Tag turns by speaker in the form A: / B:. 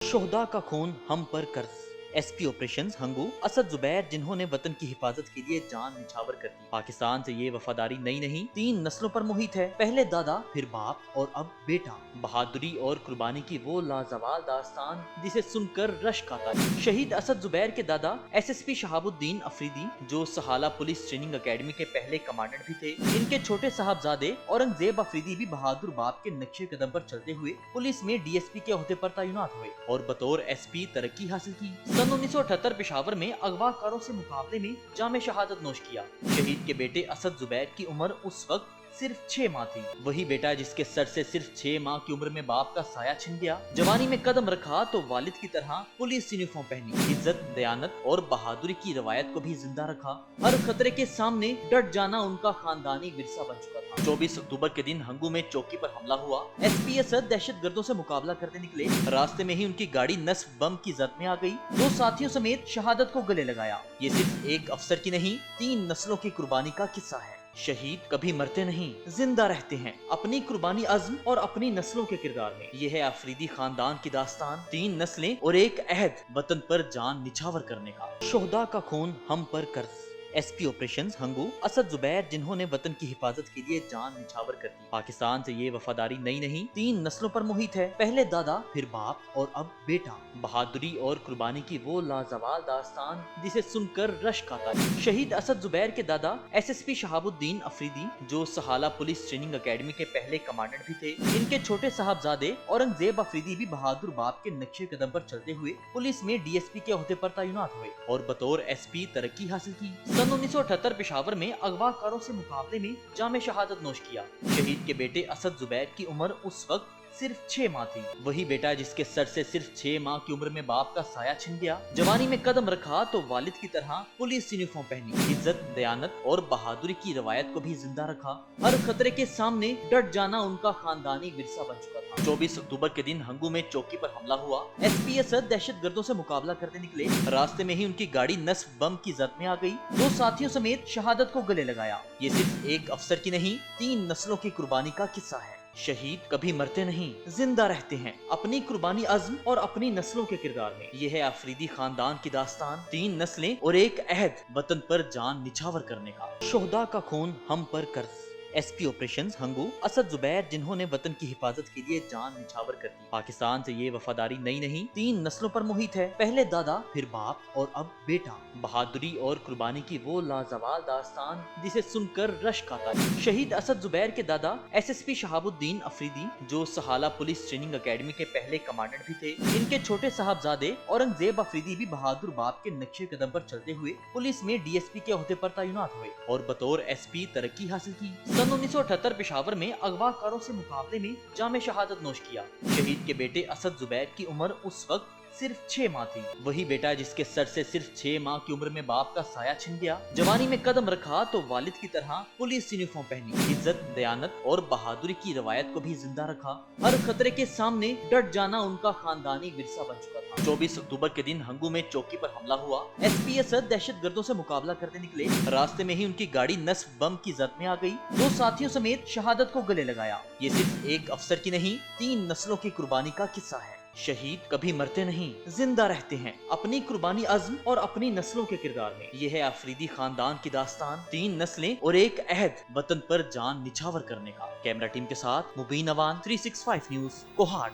A: शोहदा का खून हम पर कर्ज। एसपी ऑपरेशंस हंगू असद जुबैर जिन्होंने वतन की हिफाजत के लिए जान निछावर कर दी। पाकिस्तान से ये वफादारी नई नहीं 3 नस्लों पर मुहित है। पहले दादा, फिर बाप और अब बेटा। बहादुरी और कुर्बानी की वो लाजवाल दास्तान जिसे सुनकर रश्क आता है। शहीद असद जुबैर के दादा एसएसपी शहाबुद्दीन अफरीदी, जो सहाला पुलिस ट्रेनिंग अकेडमी के पहले कमांडेंट भी थे। इनके छोटे साहबजादे औरंगजेब अफरीदी भी बहादुर बाप के नक्शे कदम पर चलते हुए पुलिस में डीएसपी के ओहदे पर तैनात हुए और बतौर एसपी तरक्की हासिल की। सन 1978 पेशावर में अगवाकारों से मुकाबले में जामे शहादत नोश किया। शहीद के बेटे असद जुबैर की उम्र उस वक्त सिर्फ 6 माह थी। वही बेटा जिसके सर से सिर्फ 6 माह की उम्र में बाप का साया छिन गया। जवानी में कदम रखा तो वालिद की तरह पुलिस यूनिफॉर्म पहनी। इज्जत, दयानत और बहादुरी की रवायत को भी जिंदा रखा। हर खतरे के सामने डट जाना उनका खानदानी विरसा बन चुका था। 24 अक्टूबर के दिन हंगू में चौकी पर हमला हुआ। एसपी असद दहशत गर्दों से मुकाबला करने निकले। रास्ते में ही उनकी गाड़ी नस्ब बम की जद में आ गई। 2 साथियों समेत शहादत को गले लगाया। ये सिर्फ एक अफसर की नहीं, 3 नस्लों की कुर्बानी का किस्सा है। शहीद कभी मरते नहीं, जिंदा रहते हैं अपनी कुर्बानी, अज़्म और अपनी नस्लों के किरदार में। यह है अफरीदी खानदान की दास्तान, 3 नस्लें और एक अहद वतन पर जान निछावर करने का। शोहदा का खून हम पर कर्ज। एसपी ऑपरेशंस हंगू असद जुबैर जिन्होंने वतन की हिफाजत के लिए जान निछावर कर दी। पाकिस्तान से ये वफादारी नई नहीं 3 नस्लों पर मुहित है। पहले दादा, फिर बाप और अब बेटा। बहादुरी और कुर्बानी की वो लाजवाल दास्तान जिसे सुनकर रश्क आता है। शहीद असद जुबैर के दादा एसएसपी शहाबुद्दीन अफरीदी, जो सहाला पुलिस ट्रेनिंग अकेडमी के पहले कमांडेंट भी थे। इनके छोटे साहबजादे औरंगजेब अफरीदी भी बहादुर बाप के नक्शे कदम पर चलते हुए पुलिस में डीएसपी के ओहदे पर तैनात हुए और बतौर एसपी तरक्की हासिल की। सन 1978 पेशावर में अगवाकारों से मुकाबले में जामे शहादत नोश किया। शहीद के बेटे असद जुबैर की उम्र उस वक्त सिर्फ 6 माह थी। वही बेटा जिसके सर से सिर्फ 6 माह की उम्र में बाप का साया छिन गया। जवानी में कदम रखा तो वालिद की तरह पुलिस यूनिफॉर्म पहनी। इज्जत, दयानत और बहादुरी की रवायत को भी जिंदा रखा। हर खतरे के सामने डट जाना उनका खानदानी विरसा बन चुका था। 24 अक्टूबर के दिन हंगू में चौकी पर हमला हुआ। एसपी असद दहशत गर्दों से मुकाबला करने निकले। रास्ते में ही उनकी गाड़ी नस्ब बम की जद में आ गई। 2 साथियों समेत शहादत को गले लगाया। ये सिर्फ एक अफसर की नहीं, 3 नस्लों की कुर्बानी का किस्सा है। शहीद कभी मरते नहीं, जिंदा रहते हैं अपनी कुर्बानी, अज़्म और अपनी नस्लों के किरदार में। यह है अफरीदी खानदान की दास्तान, 3 नस्लें और एक अहद वतन पर जान निछावर करने का। शोहदा का खून हम पर कर्ज। एसपी ऑपरेशंस हंगू असद जुबैर जिन्होंने वतन की हिफाजत के लिए जान निछावर कर दी। पाकिस्तान से ये वफादारी नई नहीं 3 नस्लों पर मुहित है। पहले दादा, फिर बाप और अब बेटा। बहादुरी और कुर्बानी की वो लाजवाल दास्तान जिसे सुनकर रश्क आता है। शहीद असद जुबैर के दादा एसएसपी शहाबुद्दीन अफरीदी, जो सहाला पुलिस ट्रेनिंग अकेडमी के पहले कमांडेंट भी थे। इनके छोटे साहबजादे औरंगजेब अफरीदी भी बहादुर बाप के नक्शे कदम पर चलते हुए पुलिस में डीएसपी के ओहदे पर तैनात हुए और बतौर एसपी तरक्की हासिल की। सन 1978 पेशावर में अगवाकारों से मुकाबले में जामे शहादत नोश किया। शहीद के बेटे असद जुबैर की उम्र उस वक्त सिर्फ 6 माह थी। वही बेटा जिसके सर से सिर्फ 6 माह की उम्र में बाप का साया छिन गया। जवानी में कदम रखा तो वालिद की तरह पुलिस यूनिफॉर्म पहनी। इज्जत, दयानत और बहादुरी की रवायत को भी जिंदा रखा। हर खतरे के सामने डट जाना उनका खानदानी विरसा बन चुका था। 24 अक्टूबर के दिन हंगू में चौकी पर हमला हुआ। एसपी असद दहशत गर्दों से मुकाबला करने निकले। रास्ते में ही उनकी गाड़ी नस्ब बम की जद में आ गई। 2 साथियों समेत शहादत को गले लगाया। ये सिर्फ एक अफसर की नहीं, 3 नस्लों की कुर्बानी का किस्सा है। शहीद कभी मरते नहीं, जिंदा रहते हैं अपनी कुर्बानी, अज़्म और अपनी नस्लों के किरदार में। यह है अफरीदी खानदान की दास्तान, 3 नस्लें और एक अहद वतन पर जान निछावर करने का। कैमरा टीम के साथ मुबीन अवान, 365 न्यूज़, कोहाट।